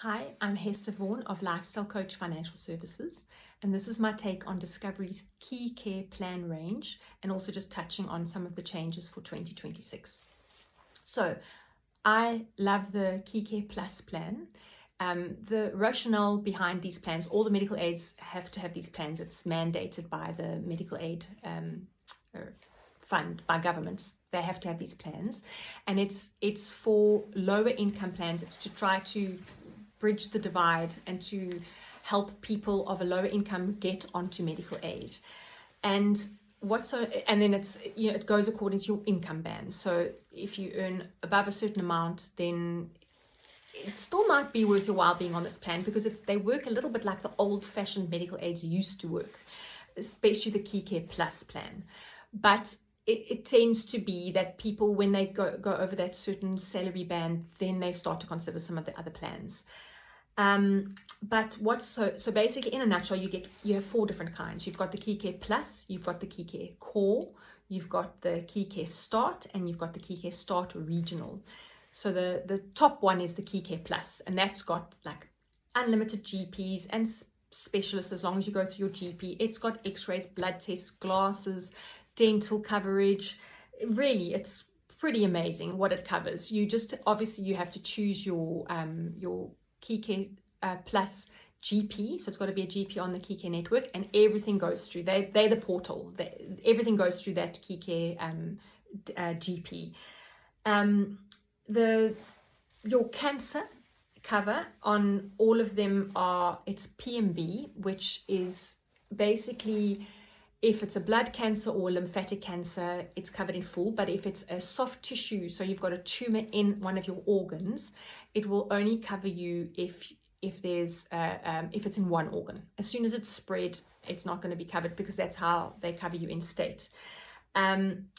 Hi, I'm Hester Vaughan of Lifestylecoach Financial Services, and this is my take on Discovery's Keycare plan range and also just touching on some of the changes for 2026. So, I love the Keycare Plus plan. The rationale behind these plans, all the medical aids have to have these plans. It's mandated by the medical aid fund by governments. They have to have these plans, and it's for lower income plans. It's to try to bridge the divide and to help people of a lower income get onto medical aid. And then it goes according to your income band. So if you earn above a certain amount, then it still might be worth your while being on this plan, because they work a little bit like the old-fashioned medical aids used to work, especially the Keycare Plus plan. But it tends to be that people, when they go over that certain salary band, then they start to consider some of the other plans. But so basically, in a nutshell, you have four different kinds. You've got the Keycare Plus, you've got the Keycare Core, you've got the Keycare Start, and you've got the Keycare Start Regional. So the top one is the Keycare Plus, and that's got like unlimited GPs and specialists as long as you go through your GP. It's got x-rays, blood tests, glasses, dental coverage. Really, it's pretty amazing what it covers. You have to choose your Keycare Plus GP, so it's got to be a GP on the Keycare network, and everything goes through. They're the portal. Everything goes through that Keycare GP. Your cancer cover on all of them it's PMB, which is basically, if it's a blood cancer or lymphatic cancer, it's covered in full. But if it's a soft tissue, so you've got a tumor in one of your organs, it will only cover you if it's in one organ. As soon as it's spread, it's not going to be covered, because that's how they cover you in state. Then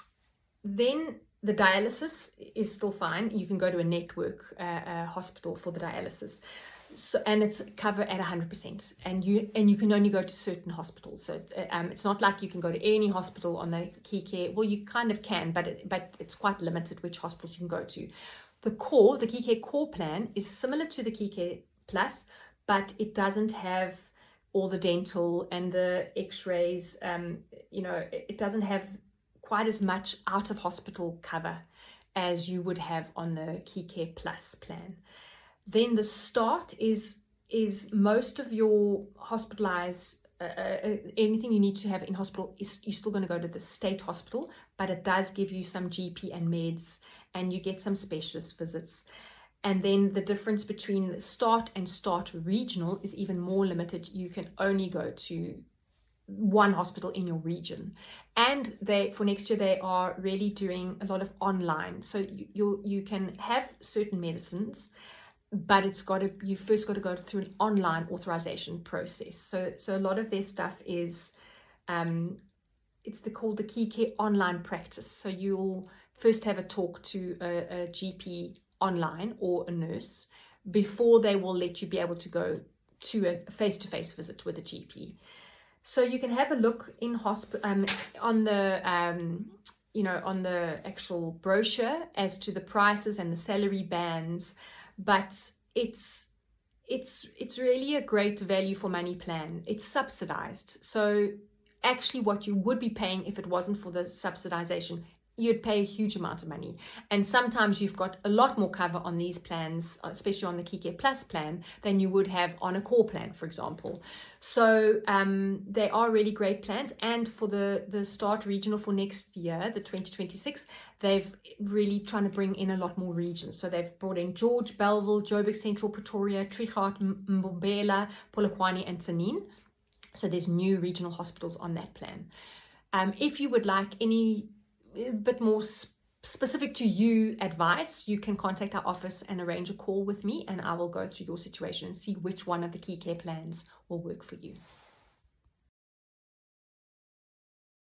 the dialysis is still fine. You can go to a network hospital for the dialysis. So, and it's covered at 100%, and you can only go to certain hospitals. So it's not like you can go to any hospital on the Keycare. Well, you kind of can, but it's quite limited which hospitals you can go to. The Keycare Core plan is similar to the Keycare Plus, but it doesn't have all the dental and the x-rays. It doesn't have quite as much out of hospital cover as you would have on the Keycare Plus plan. Then the Start is most of your hospitalized, anything you need to have in hospital, you're still going to go to the state hospital, but it does give you some GP and meds, and you get some specialist visits. And then the difference between Start and Start Regional is even more limited. You can only go to one hospital in your region. And for next year, they are really doing a lot of online. So you can have certain medicines, but you first got to go through an online authorization process. So a lot of their stuff is called the Keycare Online Practice. So you'll first have a talk to a GP online or a nurse before they will let you be able to go to a face-to-face visit with a GP. So you can have a look in hospital on the on the actual brochure as to the prices and the salary bands, but it's really a great value for money plan. It's subsidized, so actually what you would be paying if it wasn't for the subsidization, you'd pay a huge amount of money. And sometimes you've got a lot more cover on these plans, especially on the Keycare Plus plan, than you would have on a core plan, for example. So they are really great plans. And for the Start Regional for next year, the 2026, they've really trying to bring in a lot more regions. So they've brought in George, Bellville, Joburg Central, Pretoria, Trichard, Mbombela, Polokwane, and Tsenin. So there's new regional hospitals on that plan. If you would like any bit more specific to you advice, you can contact our office and arrange a call with me, and I will go through your situation and see which one of the Keycare plans will work for you.